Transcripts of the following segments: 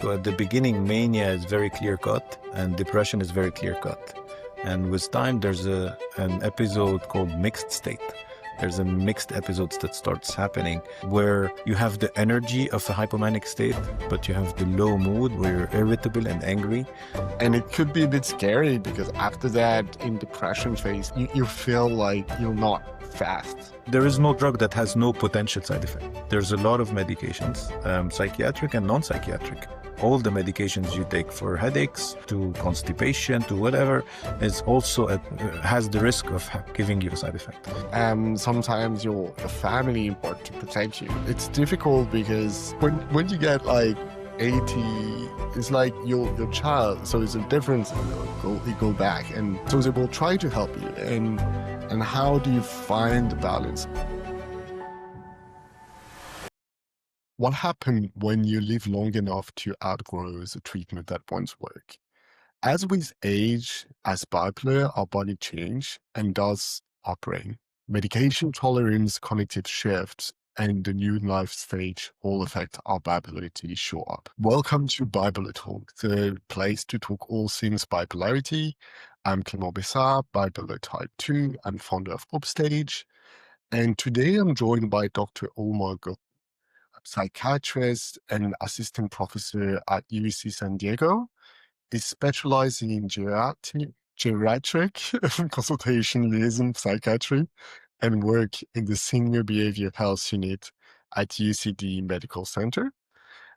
So at the beginning, mania is very clear-cut and depression is very clear-cut. And with time, there's an episode called mixed state. There's a mixed episodes that starts happening where you have the energy of a hypomanic state, but you have the low mood where you're irritable and angry. And it could be a bit scary because after that, in depression phase, you feel like you're not fast. There is no drug that has no potential side effect. There's a lot of medications, psychiatric and non-psychiatric. All the medications you take for headaches, to constipation, to whatever, is also has the risk of giving you a side effect. Sometimes your family want to protect you. It's difficult because when you get like 80, it's like your child, so it's a difference. You go back, and so they will try to help you. And how do you find the balance? What happened when you live long enough to outgrow the treatment that once worked? As with age, as bipolar, our body change, and does our brain. Medication tolerance, cognitive shifts, and the new life stage all affect our bipolarity show up. Welcome to Bipolar Talk, the place to talk all things bipolarity. I'm Clément Bessard, bipolar type 2. I'm founder of Upstage. And today I'm joined by Dr. Omar Ghosn, psychiatrist and assistant professor at UC San Diego. Is specializing in geriatric consultation liaison psychiatry and work in the senior behavioral health unit at UCD Medical Center.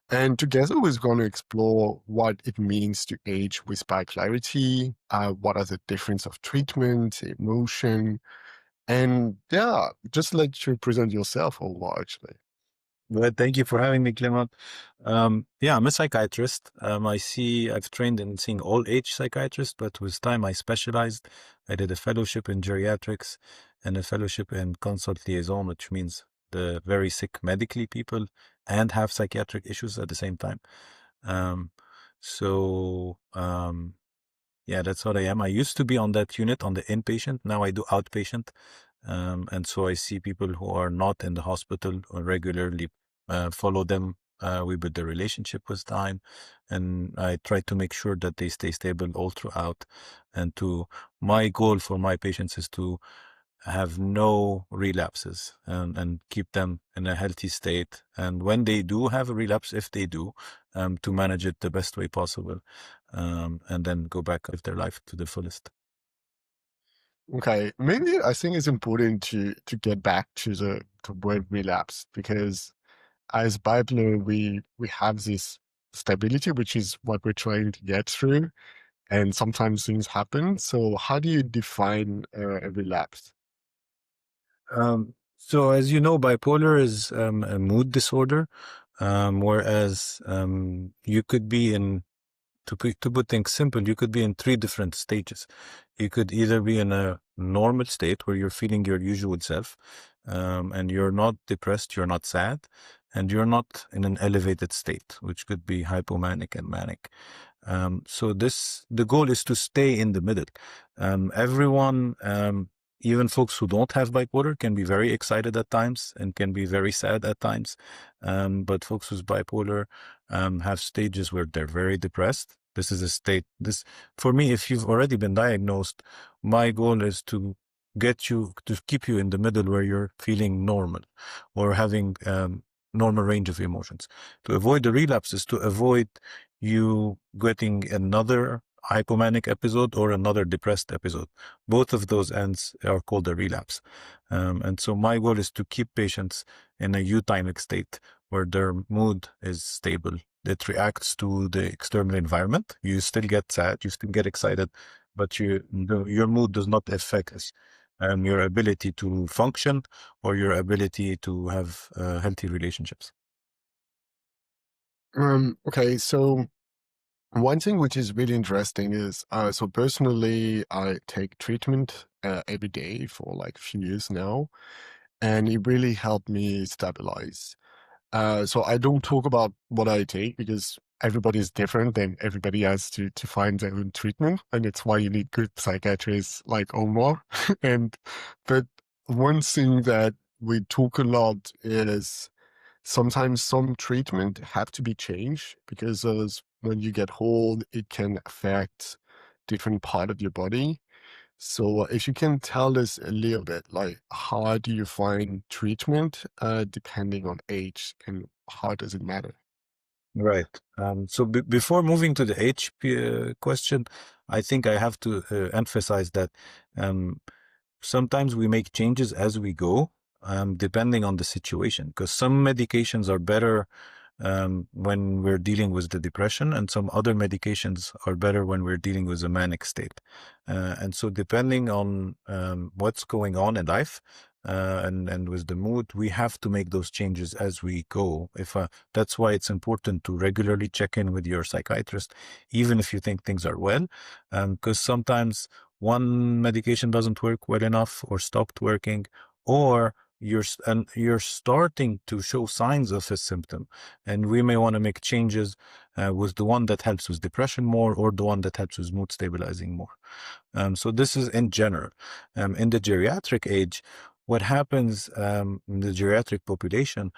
And together we're going to explore what it means to age with bipolarity, what are the difference of treatment, emotion, and just let you present yourself, Omar, actually. Well, thank you for having me, Clement. I'm a psychiatrist. I've trained in seeing all age psychiatrists, but with time I specialized. I did a fellowship in geriatrics and a fellowship in consult liaison, which means the very sick medically people and have psychiatric issues at the same time. That's what I am. I used to be on that unit on the inpatient. Now I do outpatient. And so I see people who are not in the hospital or regularly, follow them. We build the relationship with time, and I try to make sure that they stay stable all throughout. And my goal for my patients is to have no relapses and keep them in a healthy state. And when they do have a relapse, if they do, to manage it the best way possible, and then go back with their life to the fullest. Okay, maybe I think it's important to get back to the word relapse, because as bipolar, we have this stability, which is what we're trying to get through, and sometimes things happen. So how do you define a relapse? So as you know, bipolar is a mood disorder, whereas you could be in, to put things simple, you could be in 3 different stages. You could either be in a normal state where you're feeling your usual self, and you're not depressed, you're not sad, and you're not in an elevated state, which could be hypomanic and manic. So the goal is to stay in the middle. Everyone, even folks who don't have bipolar, can be very excited at times and can be very sad at times. But folks with bipolar have stages where they're very depressed. This is a state. For me, if you've already been diagnosed, my goal is to keep you in the middle where you're feeling normal or having normal range of emotions. To avoid the relapses, to avoid you getting another hypomanic episode or another depressed episode. Both of those ends are called a relapse. And so my goal is to keep patients in a euthymic state where their mood is stable. It reacts to the external environment. You still get sad, you still get excited, but your mood does not affect your ability to function or your ability to have healthy relationships. Okay, so one thing which is really interesting is, so personally, I take treatment every day for like a few years now, and it really helped me stabilize. So I don't talk about what I take because everybody is different and everybody has to find their own treatment. And it's why you need good psychiatrists like Omar. But one thing that we talk a lot is sometimes some treatment have to be changed because when you get old, it can affect different part of your body. So if you can tell us a little bit, like how do you find treatment depending on age and how does it matter? Right. So before moving to the HP question, I think I have to emphasize that um, sometimes we make changes as we go, depending on the situation, because some medications are better when we're dealing with the depression, and some other medications are better when we're dealing with a manic state. And so, depending on what's going on in life, and with the mood, we have to make those changes as we go. If That's why it's important to regularly check in with your psychiatrist, even if you think things are well, because sometimes one medication doesn't work well enough or stopped working, or you're starting to show signs of a symptom, and we may want to make changes with the one that helps with depression more, or the one that helps with mood stabilizing more. So this is in general. In the geriatric age, what happens in the geriatric population,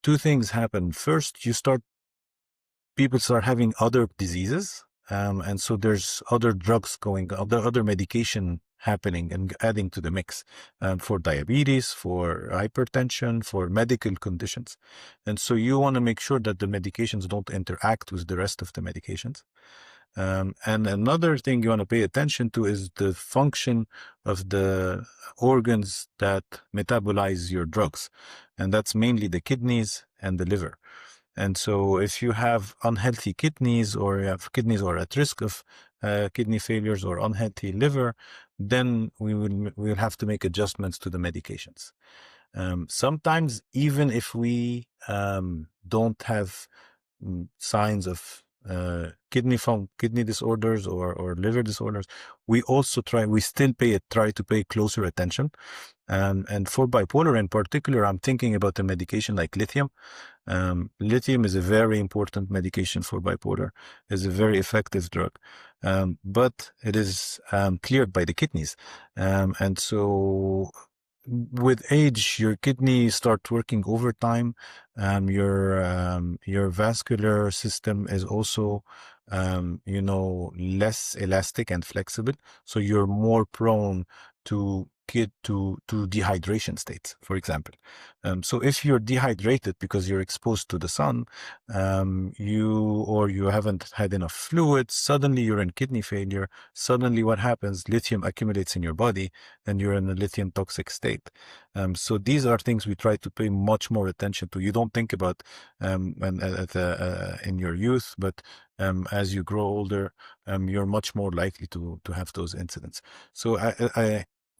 two things happen. First, people start having other diseases. And so there's other drugs other medication happening and adding to the mix, for diabetes, for hypertension, for medical conditions. And so you want to make sure that the medications don't interact with the rest of the medications. And another thing you want to pay attention to is the function of the organs that metabolize your drugs. And that's mainly the kidneys and the liver. And so if you have unhealthy kidneys, or you have kidneys are at risk of kidney failures, or unhealthy liver, then we'll have to make adjustments to the medications. Sometimes, even if we don't have signs of kidney disorders, or liver disorders, we still try to pay closer attention. And for bipolar in particular, I'm thinking about a medication like lithium. Lithium is a very important medication for bipolar. It's a very effective drug, but it is cleared by the kidneys. And so with age, your kidneys start working overtime. Your vascular system is also, less elastic and flexible. So you're more prone to get to dehydration states, for example. So if you're dehydrated because you're exposed to the sun, you haven't had enough fluid, suddenly you're in kidney failure. Suddenly what happens? Lithium accumulates in your body, and you're in a lithium toxic state. So these are things we try to pay much more attention to. You don't think about in your youth, but as you grow older, you're much more likely to have those incidents. So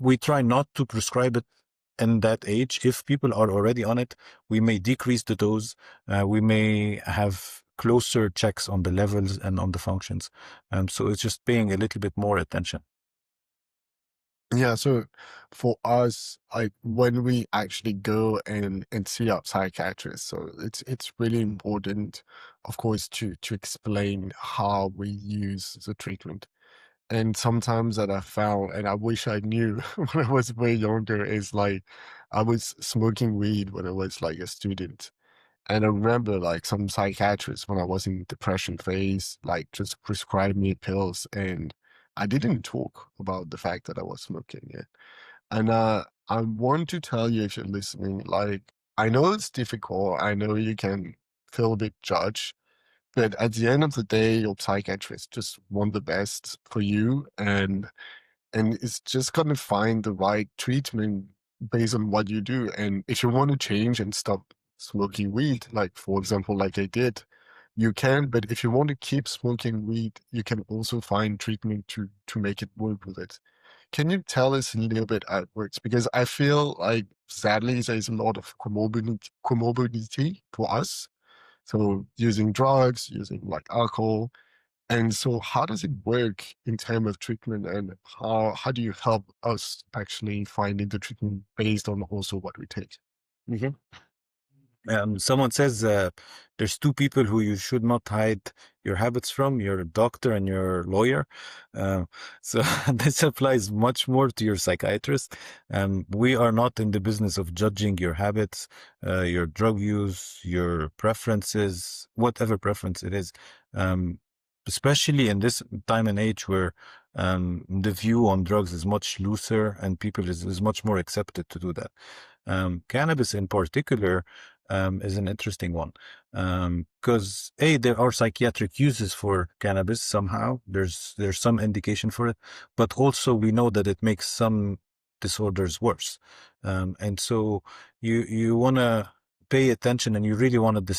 we try not to prescribe it in that age. If people are already on it, we may decrease the dose. We may have closer checks on the levels and on the functions. So it's just paying a little bit more attention. Yeah, so for us, like when we actually go and see our psychiatrist, so it's really important, of course, to explain how we use the treatment. And sometimes that I found, and I wish I knew when I was way younger, is like I was smoking weed when I was like a student. And I remember like some psychiatrists when I was in depression phase, like just prescribed me pills and I didn't talk about the fact that I was smoking it. And I want to tell you if you're listening, like I know it's difficult. I know you can feel a bit judged, but at the end of the day, your psychiatrist just want the best for you and it's just gonna find the right treatment based on what you do. And if you want to change and stop smoking weed, like for example, like I did, you can. But if you want to keep smoking weed, you can also find treatment to make it work with it. Can you tell us a little bit how it works? Because I feel like sadly there's a lot of comorbidity for us. So using drugs, using like alcohol, and so how does it work in terms of treatment and how do you help us actually finding the treatment based on also what we take? Mhm. Someone says there's two people who you should not hide your habits from, your doctor and your lawyer. Uh, so this applies much more to your psychiatrist. We are not in the business of judging your habits, your drug use, your preferences, whatever preference it is. Um, Especially in this time and age where the view on drugs is much looser and people is much more accepted to do that. Cannabis in particular is an interesting one because there are psychiatric uses for cannabis somehow. There's some indication for it, but also we know that it makes some disorders worse. And so you want to pay attention, and you really want to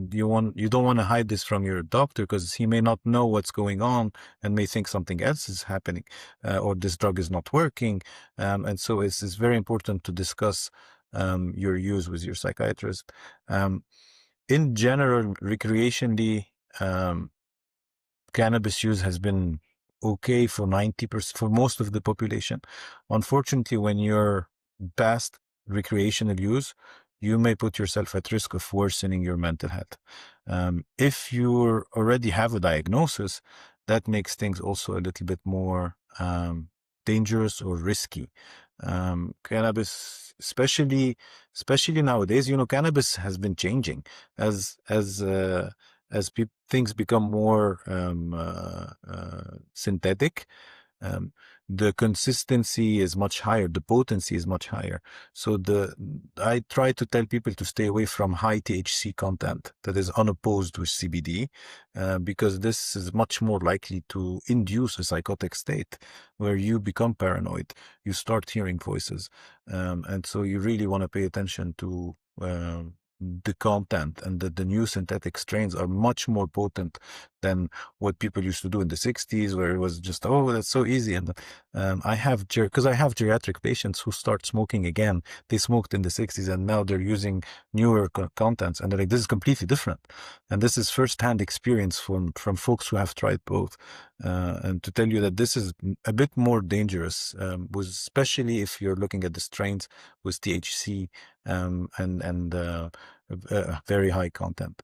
you don't want to hide this from your doctor because he may not know what's going on and may think something else is happening, or this drug is not working. And so it's very important to discuss your use with your psychiatrist. In general, recreationally, cannabis use has been okay for 90% for most of the population. Unfortunately, when you're past recreational use, you may put yourself at risk of worsening your mental health. If you already have a diagnosis, that makes things also a little bit more dangerous or risky. Cannabis, especially nowadays, cannabis has been changing as things become more synthetic. Um, the consistency is much higher, the potency is much higher. So I try to tell people to stay away from high THC content that is unopposed with CBD, because this is much more likely to induce a psychotic state where you become paranoid, you start hearing voices, and so you really want to pay attention to the content, and that the new synthetic strains are much more potent than what people used to do in the 60s, where it was just, oh, that's so easy. And I have geriatric patients who start smoking again. They smoked in the 60s and now they're using newer contents, and they're like, this is completely different. And this is firsthand experience from folks who have tried both, and to tell you that this is a bit more dangerous, especially if you're looking at the strains with THC and very high content.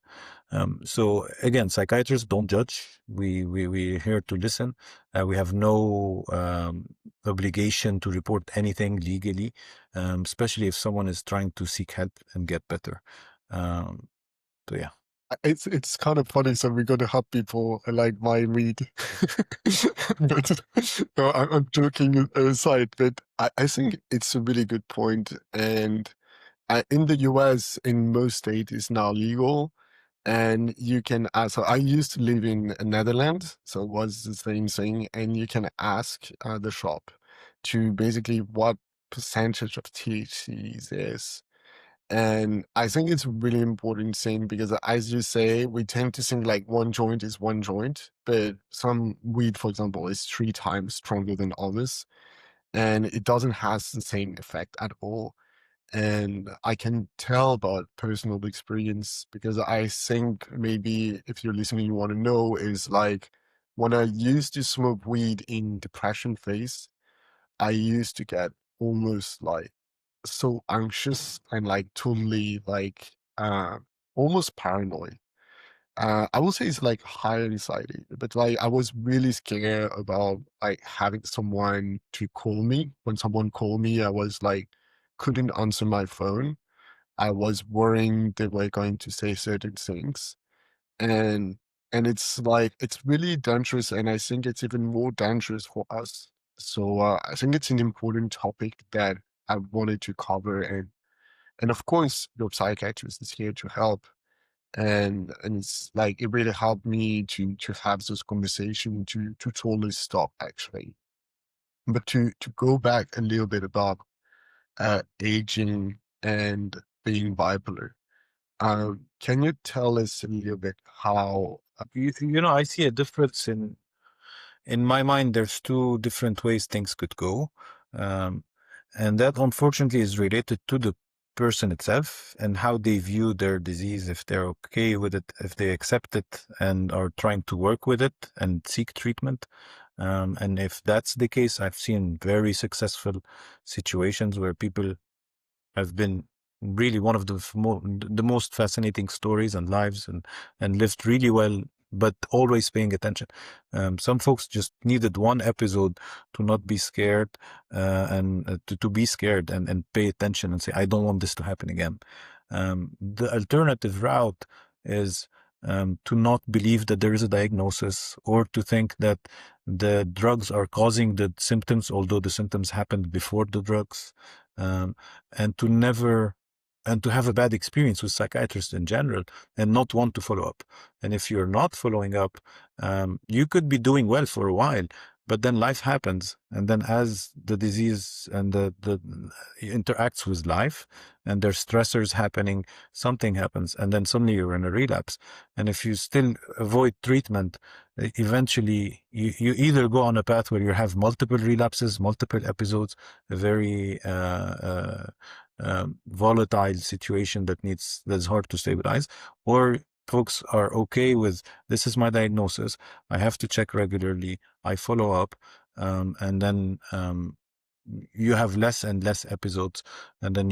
So again, psychiatrists don't judge. We're here to listen. We have no obligation to report anything legally, especially if someone is trying to seek help and get better. So yeah. It's kind of funny. So we're gonna have people like my weed. But no, I'm joking aside. But I think it's a really good point. And in the US, in most states, it's now legal. And you can ask. So I used to live in Netherlands, so it was the same thing. And you can ask the shop to basically what percentage of THC is. And I think it's a really important thing because, as you say, we tend to think like one joint is one joint, but some weed, for example, is 3 times stronger than others, and it doesn't have the same effect at all. And I can tell about personal experience because I think maybe if you're listening, you want to know is like when I used to smoke weed in depression phase, I used to get almost like so anxious and like totally like almost paranoid. I would say it's like high anxiety, but like I was really scared about like having someone to call me. When someone called me, I was like couldn't answer my phone. I was worrying they were going to say certain things. And it's like it's really dangerous, and I think it's even more dangerous for us. So I think it's an important topic that I wanted to cover, and of course your psychiatrist is here to help, and it's like it really helped me to have this conversation to totally stop actually. But to go back a little bit about aging and being bipolar, can you tell us a little bit how? I see a difference in my mind. There's two different ways things could go. Um, and that unfortunately is related to the person itself and how they view their disease, if they're okay with it, if they accept it and are trying to work with it and seek treatment. And if that's the case, I've seen very successful situations where people have been really one of the most fascinating stories and lives, and lived really well, but always paying attention. Some folks just needed one episode to not be scared, and to be scared and pay attention and say, I don't want this to happen again. The alternative route is to not believe that there is a diagnosis, or to think that the drugs are causing the symptoms, although the symptoms happened before the drugs, um, and to have a bad experience with psychiatrists in general and not want to follow up. And if you're not following up, you could be doing well for a while, but then life happens. And then as the disease and the interacts with life and there's stressors happening, something happens, and then suddenly you're in a relapse. And if you still avoid treatment, eventually you either go on a path where you have multiple relapses, multiple episodes, a very volatile situation that's hard to stabilize, or folks are okay with, this is my diagnosis, I have to check regularly, I follow up, and then you have less and less episodes, and then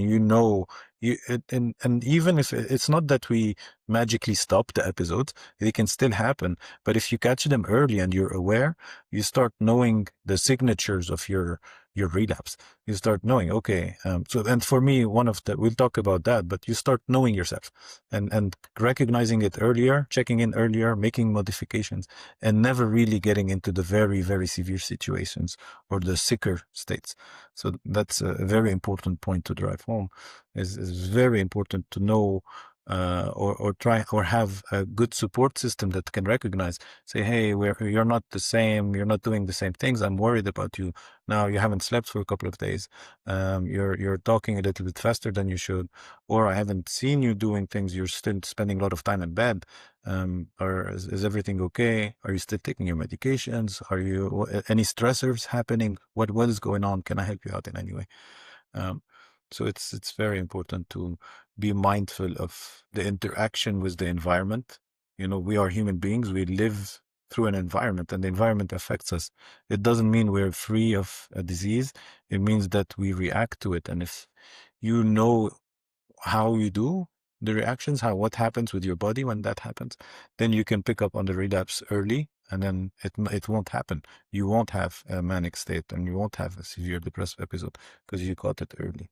and even if it's not that we magically stop the episodes, they can still happen, but if you catch them early and you're aware, you start knowing the signatures of your relapse. You start knowing, okay, and for me, we'll talk about that, but you start knowing yourself and recognizing it earlier, checking in earlier, making modifications, and never really getting into the very, very severe situations or the sicker states. So that's a very important point to drive home. Is very important to know, or try, or have a good support system that can recognize, say, hey, you're not the same, you're not doing the same things, I'm worried about you now, you haven't slept for a couple of days, you're talking a little bit faster than you should, or I haven't seen you doing things, you're still spending a lot of time in bed, or is everything okay, are you still taking your medications, are you any stressors happening, what is going on, can I help you out in any way? So it's very important to be mindful of the interaction with the environment. We are human beings. We live through an environment, and the environment affects us. It doesn't mean we're free of a disease. It means that we react to it. And if you know how you do the reactions, what happens with your body when that happens, then you can pick up on the relapse early, and then it won't happen. You won't have a manic state, and you won't have a severe depressive episode because you caught it early.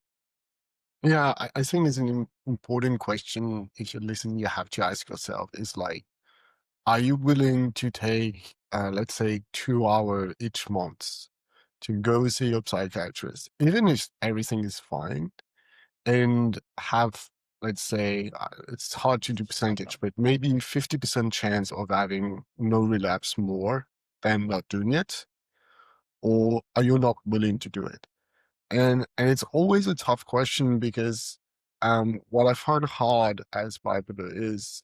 Yeah, I think it's an important question. If you're listening, you have to ask yourself, is like, are you willing to take, let's say, 2 hours each month to go see your psychiatrist, even if everything is fine, and have, let's say, it's hard to do percentage, but maybe 50% chance of having no relapse more than not doing it? Or are you not willing to do it? And it's always a tough question, because what I find hard as bipolar is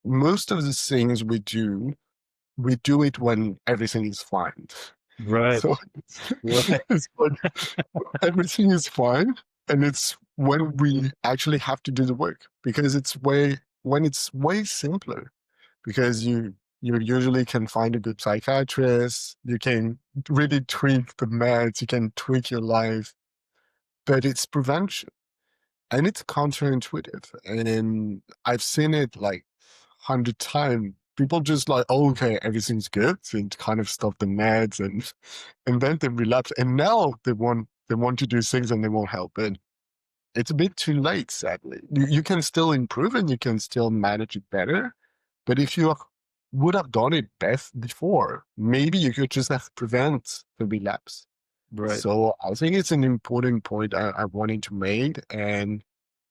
most of the things we do it when everything is fine. Right. So Right. it's like everything is fine, and it's when we actually have to do the work, because when it's way simpler, because you usually can find a good psychiatrist, you can really tweak the meds, you can tweak your life, but it's prevention. And it's counterintuitive. And I've seen it like 100 times. People just like, oh, okay, everything's good, and kind of stop the meds, and then they relapse. And now they want to do things and they won't help it. It's a bit too late, sadly. You can still improve and you can still manage it better. But if you would have done it best before, maybe you could just have prevent the relapse. Right. So I think it's an important point I wanted to make. And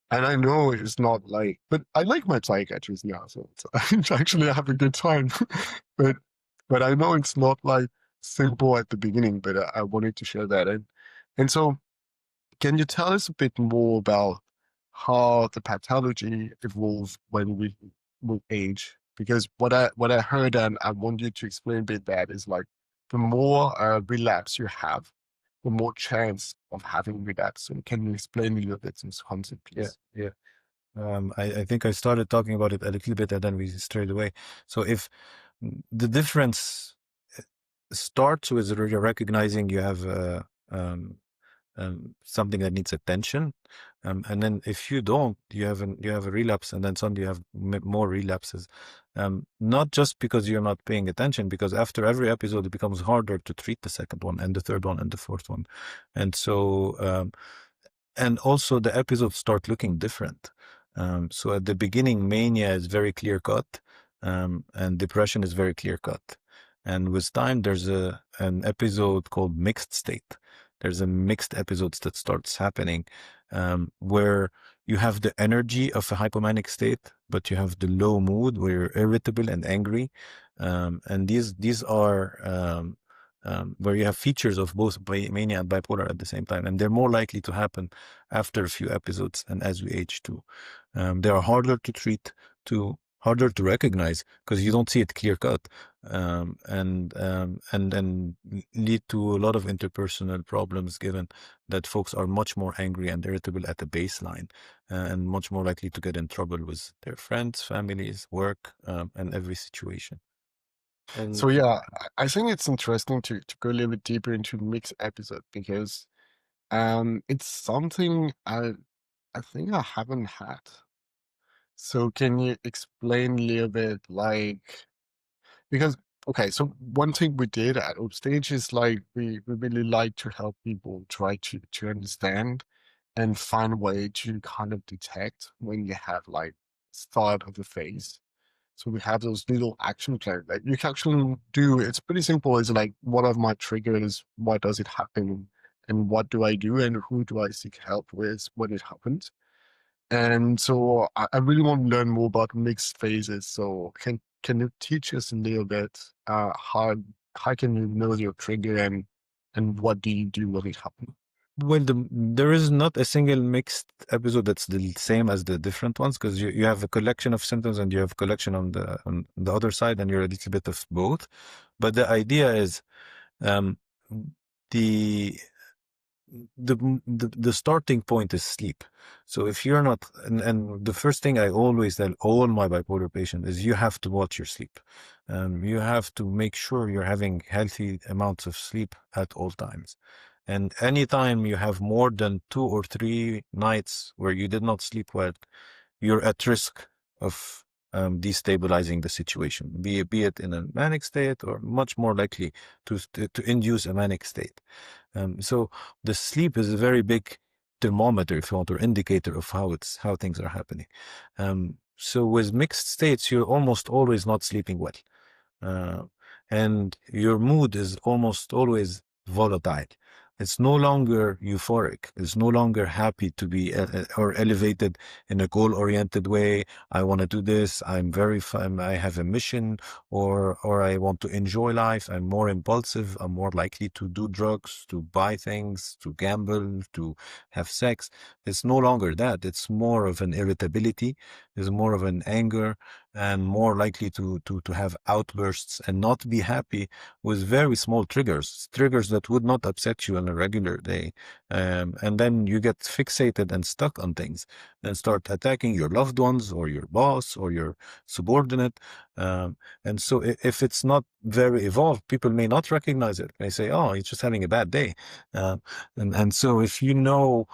I know it's not like, but I like my psychiatrist now, so it's actually I have a good time. but but I know it's not like simple at the beginning, but I wanted to share that. And so can you tell us a bit more about how the pathology evolves when we age? Because what I heard, and I want you to explain a bit, that is like the more relapse you have, the more chance of having relapse. So can you explain a little bit this concept, please? Yeah. I think I started talking about it a little bit and then we strayed away. So if the difference starts with recognizing you have something that needs attention. And then if you don't, you have a relapse, and then suddenly you have more relapses. Not just because you're not paying attention, because after every episode, it becomes harder to treat the second one and the third one and the fourth one. And so, and also the episodes start looking different. So at the beginning, mania is very clear cut, and depression is very clear cut. And with time, there's an episode called mixed state. There's a mixed episodes that starts happening, where you have the energy of a hypomanic state, but you have the low mood where you're irritable and angry. And these are where you have features of both mania and bipolar at the same time, and they're more likely to happen after a few episodes and as we age too. They are harder to treat, harder to recognize because you don't see it clear cut, and then lead to a lot of interpersonal problems, given that folks are much more angry and irritable at the baseline, and much more likely to get in trouble with their friends, families, work, and every situation. And So yeah, I think it's interesting to go a little bit deeper into mixed episode because it's something I think I haven't had. So can you explain a little bit like because okay, so one thing we did at Upstage is like we really like to help people try to understand and find a way to kind of detect when you have like start of the phase. So we have those little action plans that you can actually do. It's pretty simple. It's like, what are my triggers? Why does it happen? And what do I do? And who do I seek help with when it happens? And so I really want to learn more about mixed phases. So can you teach us a little bit how can you know your trigger and what do you do when it happens? well, there is not a single mixed episode that's the same as the different ones, because you have a collection of symptoms and you have a collection on the other side, and you're a little bit of both. But the idea is, um, the the starting point is sleep. So if you're not, and the first thing I always tell all my bipolar patients is you have to watch your sleep. You have to make sure you're having healthy amounts of sleep at all times. And anytime you have more than 2 or 3 nights where you did not sleep well, you're at risk of destabilizing the situation, be it in a manic state, or much more likely to induce a manic state. So the sleep is a very big thermometer, if you want, or indicator of how things are happening. So with mixed states, you're almost always not sleeping well, uh, and your mood is almost always volatile. It's no longer euphoric. It's no longer happy to be or elevated in a goal-oriented way. I want to do this. I'm very fun. I have a mission, or I want to enjoy life. I'm more impulsive. I'm more likely to do drugs, to buy things, to gamble, to have sex. It's no longer that. It's more of an irritability. It's more of an anger, and more likely to have outbursts and not be happy with very small triggers that would not upset you on a regular day. And then you get fixated and stuck on things and start attacking your loved ones or your boss or your subordinate. And so if it's not very evolved, people may not recognize it. They say, oh, he's just having a bad day. And so if you know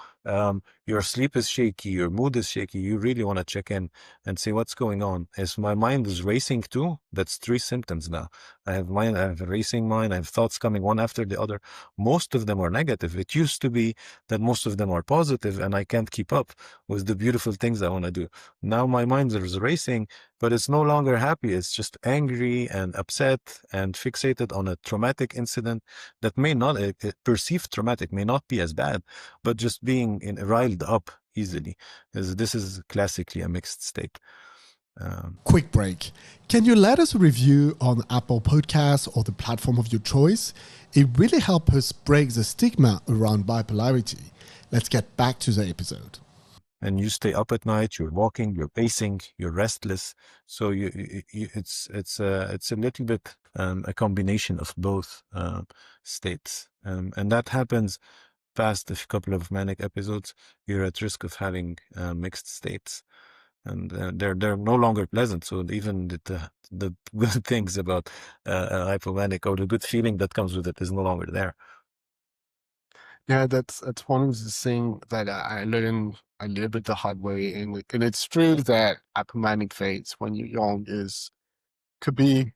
your sleep is shaky, your mood is shaky, you really want to check in and see what's going on. Is my mind is racing too? That's 3 symptoms now. I have a racing mind. I have thoughts coming one after the other. Most of them are negative. It used to be that most of them are positive, and I can't keep up with the beautiful things I want to do. Now my mind is racing, but it's no longer happy. It's just angry and upset and fixated on a traumatic incident that may not, perceived traumatic, may not be as bad, but just being riled up easily. This is classically a mixed state. Quick break. Can you let us review on Apple Podcasts or the platform of your choice? It really helps us break the stigma around bipolarity. Let's get back to the episode. And you stay up at night, you're walking, you're pacing, you're restless. So it's a little bit a combination of both states. And that happens past a couple of manic episodes. You're at risk of having mixed states. And they're no longer pleasant. So even the good things about hypomanic, or the good feeling that comes with it, is no longer there. Yeah, that's one of the things that I learned a little bit the hard way, and it's true that apomanic phase when you're young is could be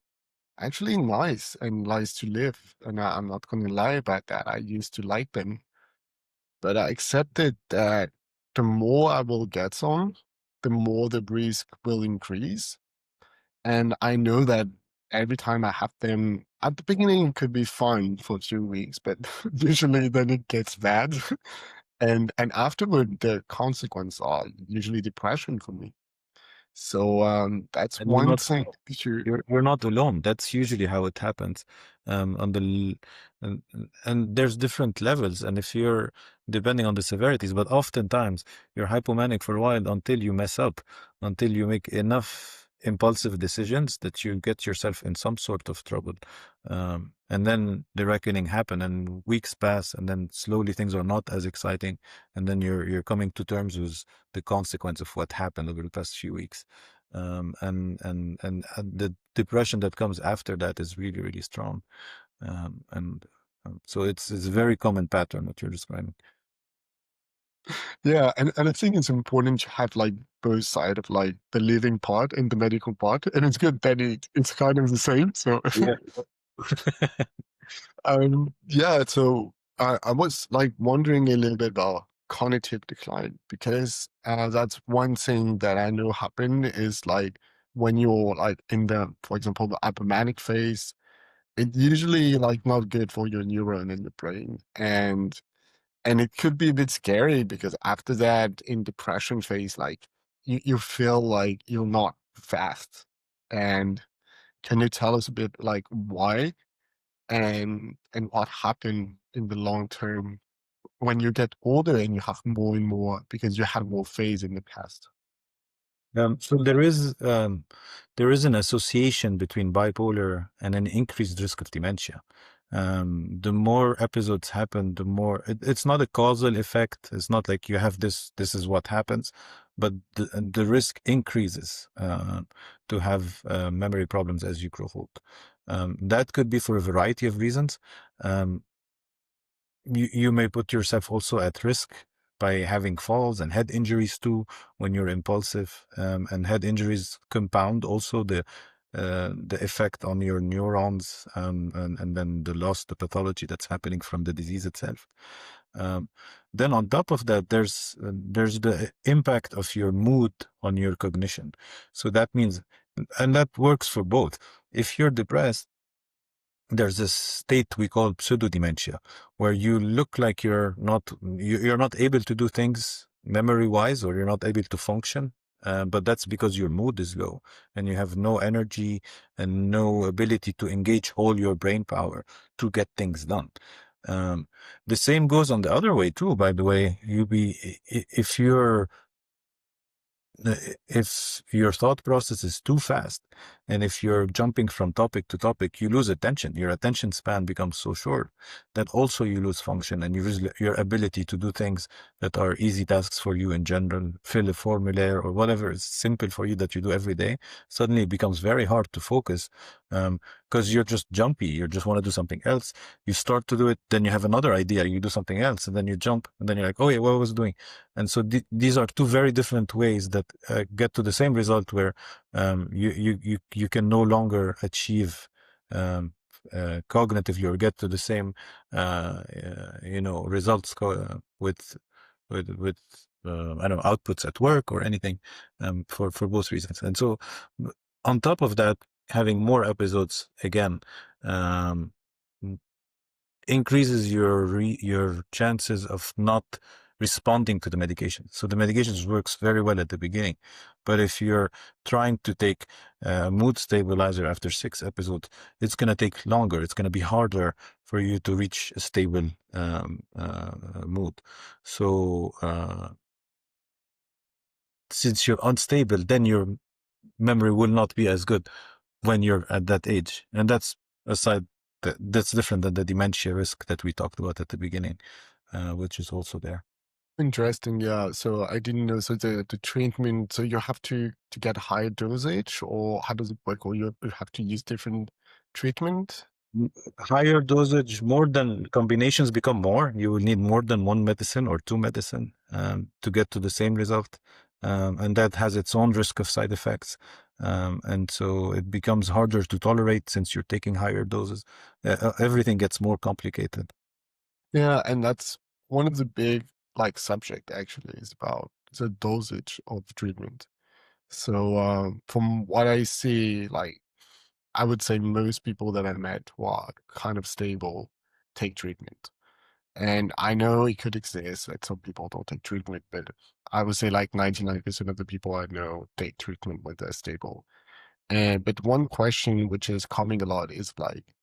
actually nice and nice to live, and I'm not going to lie about that. I used to like them, but I accepted that the more I will get on, the more the risk will increase, and I know that every time I have them at the beginning, it could be fun for 2 weeks, but usually then it gets bad. And afterward, the consequences are usually depression for me. So that's And you're one not thing to you're not alone. That's usually how it happens. On and there's different levels, and if you're depending on the severities, but oftentimes you're hypomanic for a while until you mess up, until you make enough impulsive decisions that you get yourself in some sort of trouble. And then the reckoning happen, and weeks pass, and then slowly things are not as exciting, and then you're coming to terms with the consequence of what happened over the past few weeks. And the depression that comes after that is really, really strong. And so it's a very common pattern that you're describing. yeah, and I think it's important to have like both sides of like the living part and the medical part, and it's good that it's kind of the same. So Yeah. yeah, so I was like wondering a little bit about cognitive decline because that's one thing that I know happen is like when you're like in the, for example, the apomanic phase, it usually like not good for your neuron in the brain. And it could be a bit scary because after that in depression phase, like you feel like you're not fast. And can you tell us a bit like why and what happened in the long term when you get older and you have more and more because you had more phase in the past? So there is an association between bipolar and an increased risk of dementia. The more episodes happen, the more it's not a causal effect. It's not like you have this is what happens, but the risk increases to have memory problems as you grow old. That could be for a variety of reasons. Um, you may put yourself also at risk by having falls and head injuries too when you're impulsive, and head injuries compound also the effect on your neurons, and then the pathology that's happening from the disease itself. Then on top of that, there's the impact of your mood on your cognition. So that means, and that works for both. If you're depressed, there's this state we call pseudo-dementia, where you look like you're not able to do things memory-wise, or you're not able to function. But that's because your mood is low and you have no energy and no ability to engage all your brain power to get things done. The same goes on the other way too, by the way. If your thought process is too fast, and if you're jumping from topic to topic, you lose attention. Your attention span becomes so short that also you lose function, and you lose your ability to do things that are easy tasks for you in general, fill a formulaire or whatever is simple for you that you do every day. Suddenly it becomes very hard to focus, because you're just jumpy. You just want to do something else. You start to do it, then you have another idea, you do something else, and then you jump, and then you're like, oh yeah, what was I doing? And so these are two very different ways that get to the same result, where you can no longer achieve cognitively, or get to the same results with I don't know, outputs at work or anything, for both reasons. And so on top of that, having more episodes again increases your chances of not responding to the medication. So the medications works very well at the beginning, but if you're trying to take a mood stabilizer after 6 episodes, it's going to take longer. It's going to be harder for you to reach a stable mood. So since you're unstable, then your memory will not be as good when you're at that age. And that's that's different than the dementia risk that we talked about at the beginning, which is also there. Interesting, yeah. So I didn't know. So the treatment, so you have to get higher dosage, or how does it work? Or you have to use different treatment? higher dosage, more than combinations become more. You will need more than one medicine or two medicine to get to the same result. And that has its own risk of side effects. And so it becomes harder to tolerate since you're taking higher doses. Everything gets more complicated. Yeah, and that's one of the big subject actually is about the dosage of treatment. So from what I see, I would say most people that I met who are kind of stable take treatment. And I know it could exist that some people don't take treatment, but I would say 99% of the people I know take treatment when they're stable. And but one question which is coming a lot is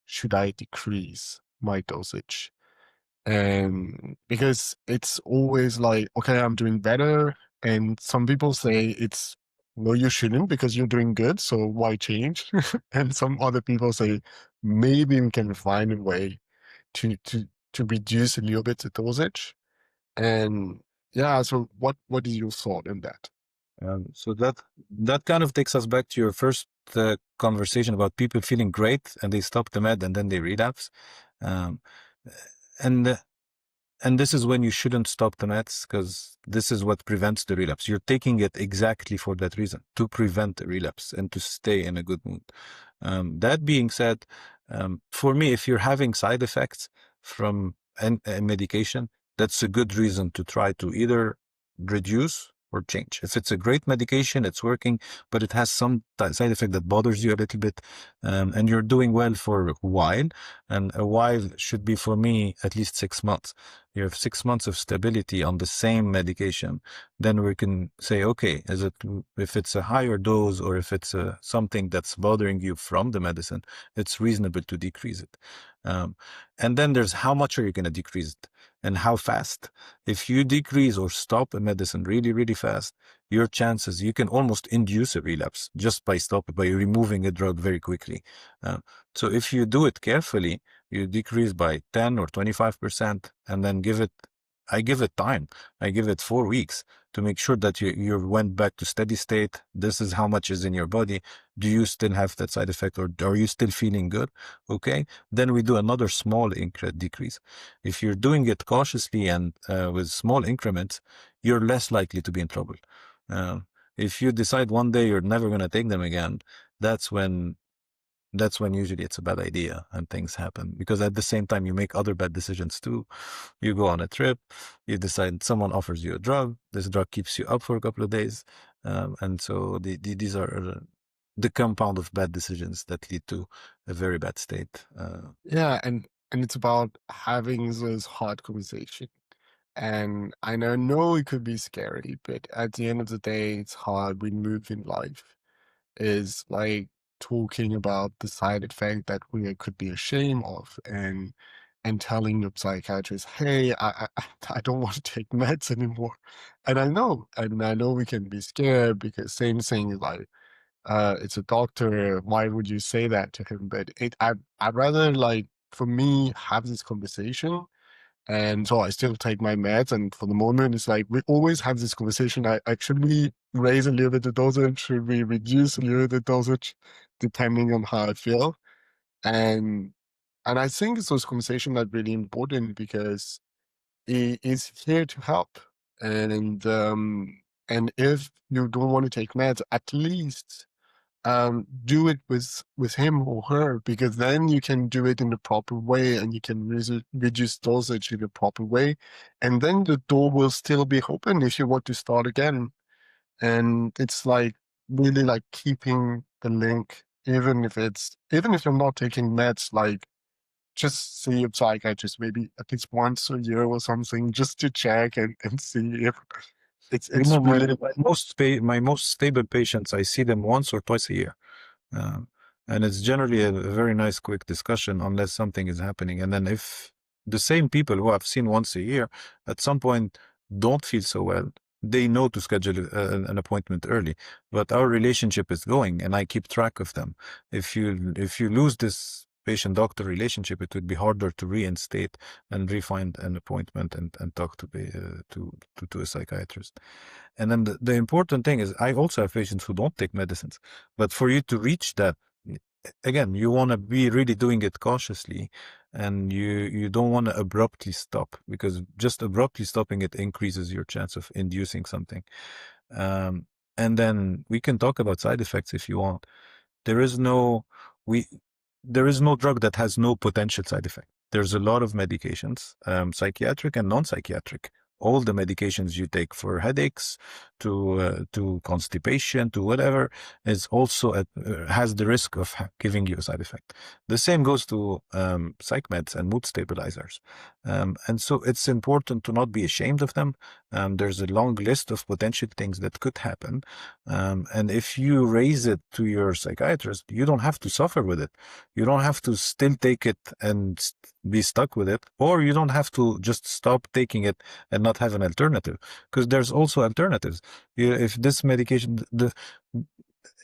should I decrease my dosage? And because it's always okay, I'm doing better. And some people say no, you shouldn't because you're doing good. So why change? And some other people say, maybe we can find a way to, to, to reduce a little bit the dosage. And yeah, so what is your thought in that? So that kind of takes us back to your first conversation about people feeling great and they stop the med and then they relapse. Um, and And this is when you shouldn't stop the meds, because this is what prevents the relapse. You're taking it exactly for that reason, to prevent a relapse and to stay in a good mood. That being said, for me, if you're having side effects from a medication, that's a good reason to try to either reduce or change. If it's a great medication, it's working, but it has some side effect that bothers you a little bit, and you're doing well for a while, and a while should be, for me, at least 6 months. You have 6 months of stability on the same medication, then we can say, okay, if it's a higher dose or if it's something that's bothering you from the medicine, it's reasonable to decrease it. And then there's how much are you going to decrease it and how fast. If you decrease or stop a medicine really, really fast, your chances, you can almost induce a relapse just by removing a drug very quickly. So if you do it carefully, you decrease by 10 or 25%, and then I give it time. I give it 4 weeks to make sure that you went back to steady state. This is how much is in your body. Do you still have that side effect, or are you still feeling good? Okay. Then we do another small decrease. If you're doing it cautiously and with small increments, you're less likely to be in trouble. If you decide one day you're never going to take them again, that's when usually it's a bad idea and things happen, because at the same time you make other bad decisions too. You go on a trip, you decide, someone offers you a drug, this drug keeps you up for a couple of days, and so these are the compound of bad decisions that lead to a very bad state. Yeah, and it's about having those hard conversations. And I know it could be scary, but at the end of the day, it's hard. We move in life is talking about the side effect that we could be ashamed of, and telling the psychiatrist, hey, I don't want to take meds anymore. And I know we can be scared because same thing it's a doctor. Why would you say that to him? But I'd rather for me have this conversation. And so I still take my meds, and for the moment, it's we always have this conversation. Should we raise a little bit the dosage? Should we reduce a little bit the dosage, depending on how I feel? And I think those conversations are really important because it is here to help. And if you don't want to take meds, at least do it with him or her, because then you can do it in the proper way and you can reduce dosage in the proper way, and then the door will still be open if you want to start again. And it's really keeping the link, even if you're not taking meds, just see a psychiatrist maybe at least once a year or something, just to check and see if it's really my most stable patients, I see them once or twice a year. And it's generally a very nice, quick discussion, unless something is happening. And then if the same people who I've seen once a year at some point don't feel so well, they know to schedule an appointment early. But our relationship is going, and I keep track of them. If you lose this patient-doctor relationship, it would be harder to reinstate and refind an appointment and talk to a psychiatrist. And then the important thing is, I also have patients who don't take medicines, but for you to reach that, again, you want to be really doing it cautiously, and you don't want to abruptly stop, because just abruptly stopping it increases your chance of inducing something. And then we can talk about side effects if you want. There is no we there is no drug that has no potential side effect. There's a lot of medications, psychiatric and non-psychiatric. All the medications you take for headaches, to constipation, to whatever, is also has the risk of giving you a side effect. The same goes to psych meds and mood stabilizers, and so it's important to not be ashamed of them. There's a long list of potential things that could happen, and if you raise it to your psychiatrist, you don't have to suffer with it. You don't have to still take it and be stuck with it, or you don't have to just stop taking it and not have an alternative, because there's also alternatives. If this medication,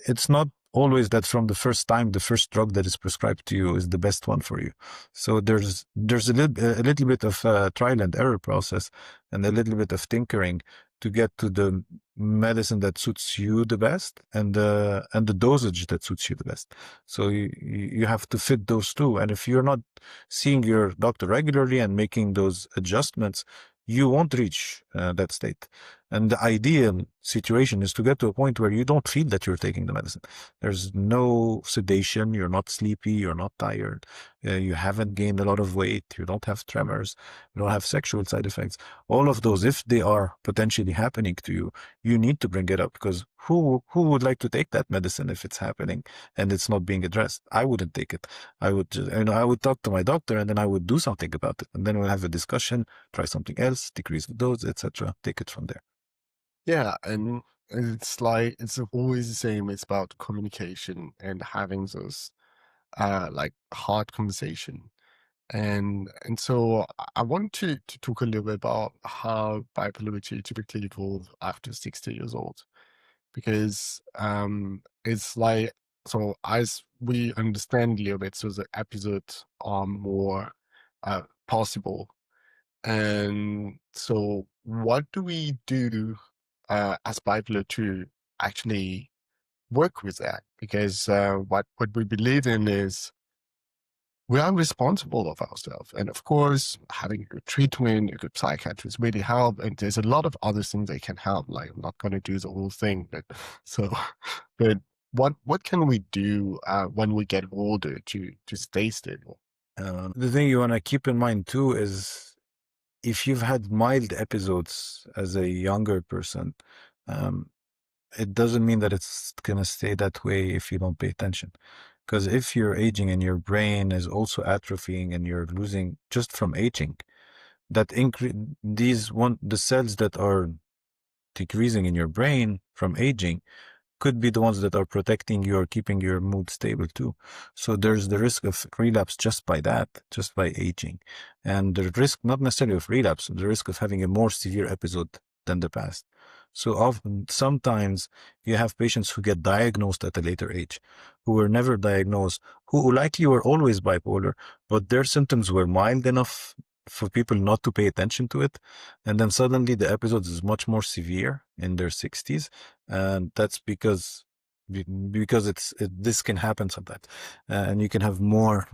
it's not always that from the first time the first drug that is prescribed to you is the best one for you. So there's a little bit of trial and error process, and a little bit of tinkering to get to the medicine that suits you the best, and the dosage that suits you the best. So you have to fit those two. And if you're not seeing your doctor regularly and making those adjustments, you won't reach that state. And the ideal situation is to get to a point where you don't feel that you're taking the medicine. There's no sedation, you're not sleepy, you're not tired, you haven't gained a lot of weight, you don't have tremors, you don't have sexual side effects. All of those, if they are potentially happening to you, you need to bring it up, because who would like to take that medicine if it's happening and it's not being addressed? I wouldn't take it. I would just, I would talk to my doctor, and then I would do something about it, and then we'll have a discussion, try something else, decrease the dose, etc. Take it from there. Yeah, and it's like it's always the same. It's about communication and having those like hard conversation. And so I want to talk a little bit about how bipolarity typically evolves after 60 years old, because it's like, so as we understand a little bit, so the episodes are more possible. And so what do we do as bipolar to actually work with that? Because what we believe in is we are responsible of ourselves. And of course, having a good treatment, a good psychiatrist really help. And there's a lot of other things they can help. Like, I'm not going to do the whole thing, but so, but what can we do when we get older to stay stable? The thing you want to keep in mind too is, if you've had mild episodes as a younger person, it doesn't mean that it's going to stay that way if you don't pay attention. Because if you're aging and your brain is also atrophying and you're losing just from aging, that the cells that are decreasing in your brain from aging could be the ones that are protecting you or keeping your mood stable too. So there's the risk of relapse just by aging. And the risk, not necessarily of relapse, the risk of having a more severe episode than the past. So sometimes you have patients who get diagnosed at a later age, who were never diagnosed, who likely were always bipolar, but their symptoms were mild enough for people not to pay attention to it. And then suddenly the episode is much more severe in their 60s. And that's because this can happen sometimes, and you can have more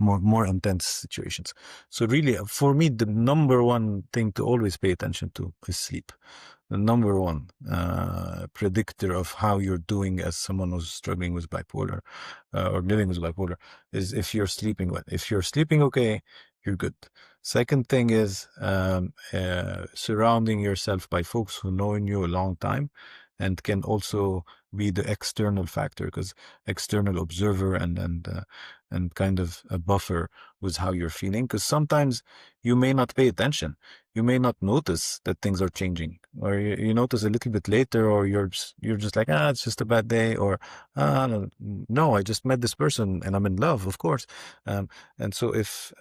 intense situations. So really, for me, the number one thing to always pay attention to is sleep. The number one predictor of how you're doing as someone who's struggling with bipolar or living with bipolar is if you're sleeping well. If you're sleeping okay, you're good. Second thing is surrounding yourself by folks who know you a long time and can also be the external factor, because external observer and kind of a buffer with how you're feeling. Because sometimes you may not pay attention, you may not notice that things are changing, or you notice a little bit later, or you're just like, it's just a bad day, or no, I just met this person and I'm in love, of course. And so if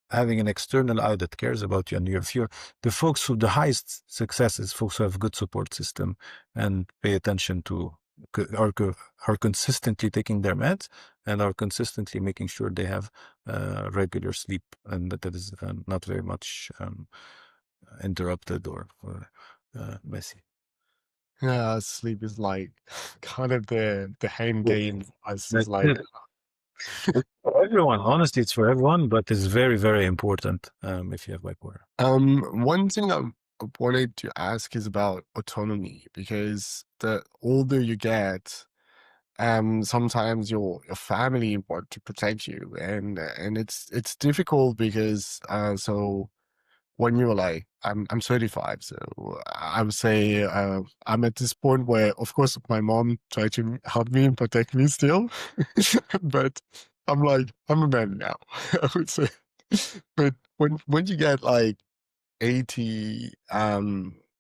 having an external eye that cares about you, and the folks who the highest success is folks who have good support system and pay attention to, are consistently taking their meds and are consistently making sure they have regular sleep, and that is not very much interrupted or messy. Yeah, sleep is like kind of the hand game. It's That's like it. For everyone, honestly, it's for everyone, but it's very, very important if you have bipolar. One thing I wanted to ask is about autonomy, because the older you get, sometimes your family want to protect you, and it's difficult because so when you're like, I'm 35, so I would say I'm at this point where, of course, my mom tried to help me and protect me still, but I'm like, I'm a man now, I would say. But when you get like 80,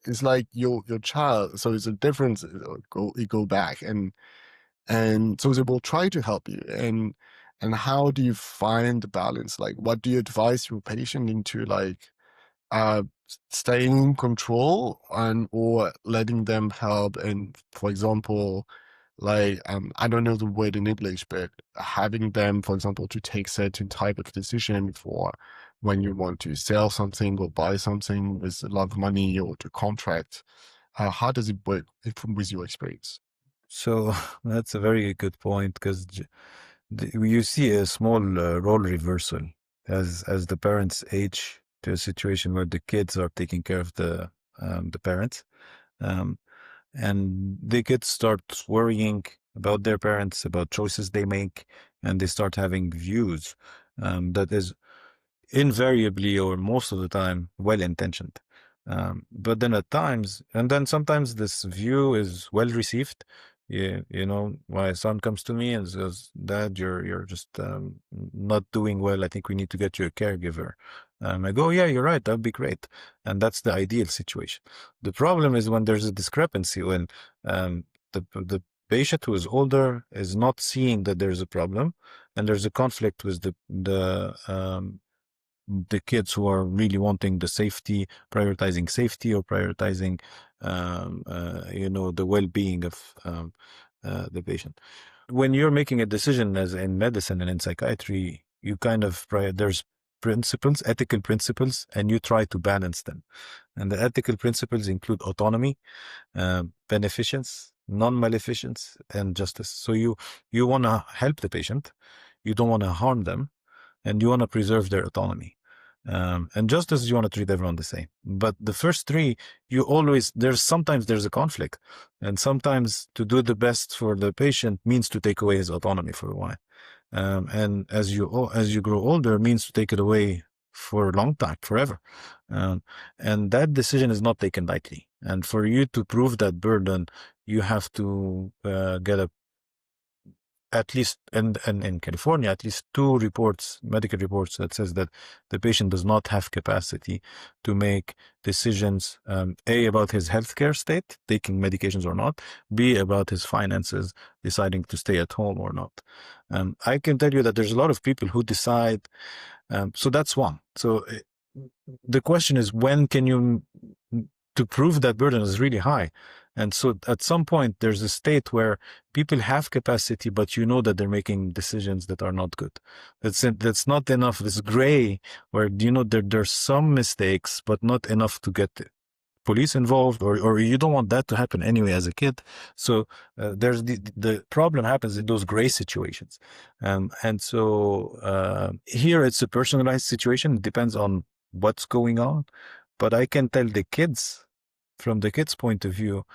it's like your child, so it's a difference. You go back, and so they will try to help you. And how do you find the balance? Like, what do you advise your patient into, like uh staying in control and or letting them help? And for example, like I don't know the word in English, but having them, for example, to take certain type of decision for when you want to sell something or buy something with a lot of money, or to contract. How does it work with your experience? So that's a very good point, because you see a small role reversal as the parents age to a situation where the kids are taking care of the parents, um, and the kids start worrying about their parents, about choices they make, and they start having views that is invariably or most of the time well intentioned. But then at times, and then sometimes this view is well received. My son comes to me and says, "Dad, you're just not doing well. I think we need to get you a caregiver." I go, "Yeah, you're right. That'd be great." And that's the ideal situation. The problem is when there's a discrepancy, when the patient who is older is not seeing that there's a problem, and there's a conflict with the kids who are really wanting the safety, prioritizing safety, or prioritizing, the well-being of the patient. When you're making a decision, as in medicine and in psychiatry, you kind of there's principles, ethical principles, and you try to balance them. And the ethical principles include autonomy, beneficence, non-maleficence, and justice. So you want to help the patient, you don't want to harm them, and you want to preserve their autonomy. And just as you want to treat everyone the same. But the first three, sometimes there's a conflict. And sometimes to do the best for the patient means to take away his autonomy for a while. And as you grow older, means to take it away for a long time, forever. And that decision is not taken lightly. And for you to prove that burden, you have to get at least in California, at least two medical reports that says that the patient does not have capacity to make decisions, A, about his healthcare state, taking medications or not, B, about his finances, deciding to stay at home or not. I can tell you that there's a lot of people who decide, so that's one. So the question is, when can you, to prove that burden is really high. And so at some point, there's a state where people have capacity, but you know that they're making decisions that are not good. That's not enough. This gray, where there's some mistakes, but not enough to get police involved, or you don't want that to happen anyway as a kid. So there's the problem happens in those gray situations. And so here it's a personalized situation. It depends on what's going on. But I can tell from the kids' point of view,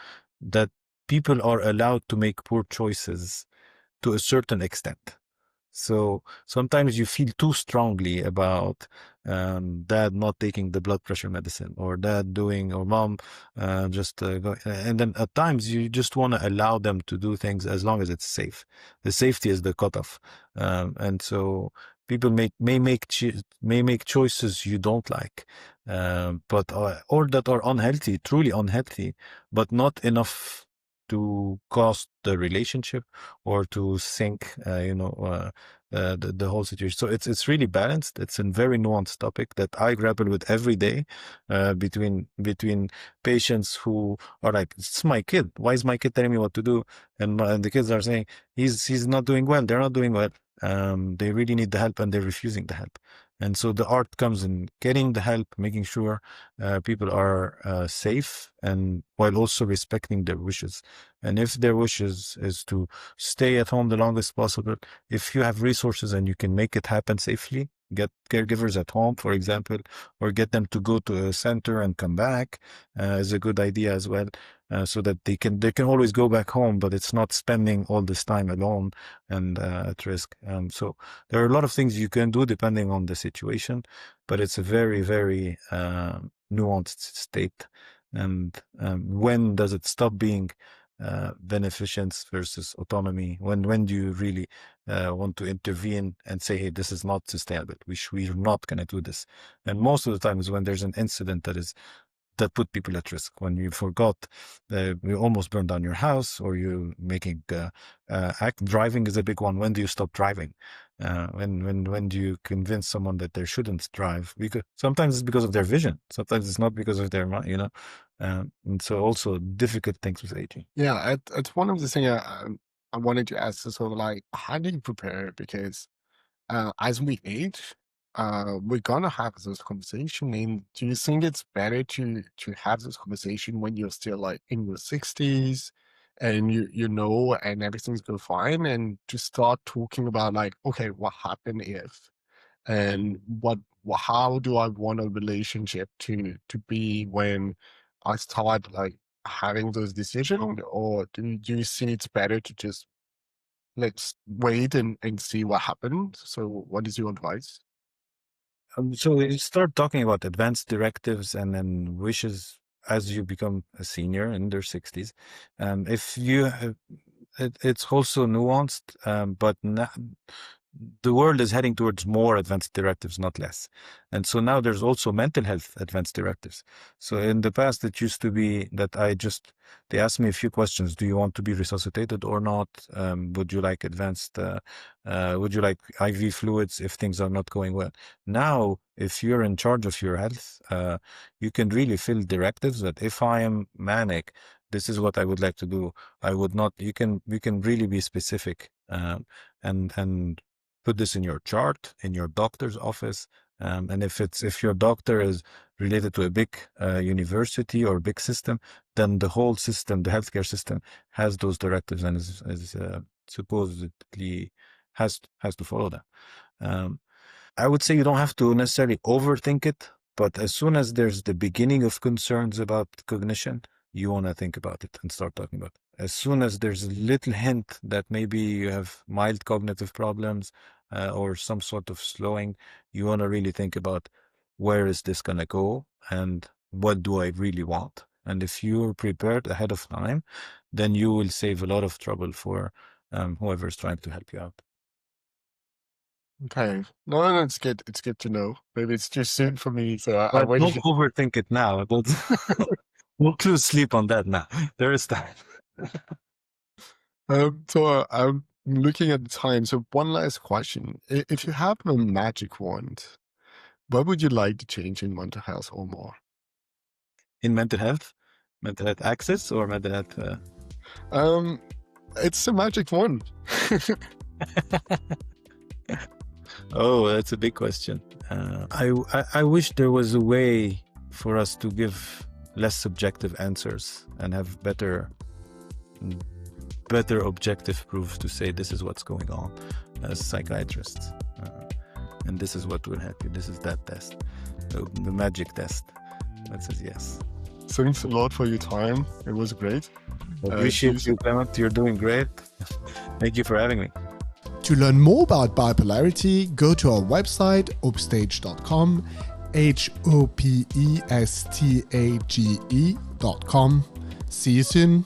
that people are allowed to make poor choices to a certain extent. So sometimes you feel too strongly about dad not taking the blood pressure medicine, or dad doing, or mom just going. And then at times you just want to allow them to do things as long as it's safe. The safety is the cutoff. And so people may make choices you don't like, but or that are unhealthy, truly unhealthy, but not enough to cost the relationship or to sink, the whole situation. So it's really balanced. It's a very nuanced topic that I grapple with every day, between patients who are like, "It's my kid. Why is my kid telling me what to do?" And the kids are saying, he's not doing well. They're not doing well. They really need the help, and they're refusing the help. And so the art comes in getting the help, making sure people are safe, and while also respecting their wishes. And if their wishes is to stay at home the longest possible, if you have resources and you can make it happen safely, get caregivers at home, for example, or get them to go to a center and come back is a good idea as well, so that they can always go back home, but it's not spending all this time alone and at risk. So there are a lot of things you can do depending on the situation, but it's a very, very nuanced state. And when does it stop being beneficence versus autonomy? When do you really want to intervene and say, hey, this is not sustainable, we're not going to do this? And most of the time is when there's an incident that put people at risk. When you forgot, you almost burned down your house, or you making driving is a big one. When do you stop driving? When do you convince someone that they shouldn't drive? Because sometimes it's because of their vision. Sometimes it's not because of their mind, and so also difficult things with aging. Yeah, it's one of the things I wanted to ask. So, like, how do you prepare? Because as we age, we're gonna have this conversation. And do you think it's better to have this conversation when you're still like in your 60s and and everything's go fine, and to start talking about like, okay, what happened if, and how do I want a relationship to be when I start like having those decisions? Or do you see it's better to just let's wait and see what happens? So what is your advice? So you start talking about advanced directives and then wishes as you become a senior in their 60s. If you have, it's also nuanced, but the world is heading towards more advanced directives, not less. And so now there's also mental health advanced directives. So in the past, it used to be that they asked me a few questions. Do you want to be resuscitated or not? Would you like would you like IV fluids if things are not going well? Now, if you're in charge of your health, you can really fill directives that if I am manic, this is what I would like to do. I would not, we can really be specific, and put this in your chart, in your doctor's office. And if your doctor is related to a big university or big system, then the whole system, the healthcare system, has those directives and is supposedly has to follow them. I would say you don't have to necessarily overthink it, but as soon as there's the beginning of concerns about cognition, you want to think about it and start talking about it. As soon as there's a little hint that maybe you have mild cognitive problems or some sort of slowing, you want to really think about, where is this going to go and what do I really want? And if you're prepared ahead of time, then you will save a lot of trouble for whoever's trying to help you out. Okay. No, it's good. It's good to know. Maybe it's too soon for me, so I But don't waited. overthink it now. We'll lose sleep on that now. There is time. So I'm looking at the time. So one last question: if you have a magic wand, what would you like to change in mental health or more? In mental health access or mental health? It's a magic wand. Oh, that's a big question. I wish there was a way for us to give less subjective answers and have better objective proof to say this is what's going on as psychiatrists, and this is what will help you. This is that test, the magic test that says yes. Thanks a lot for your time. It was great. I appreciate you, Clement. You're doing great. Thank you for having me. To learn more about Bipolarity, go to our website, opstage.com, HOPESTAGE.com. See you soon.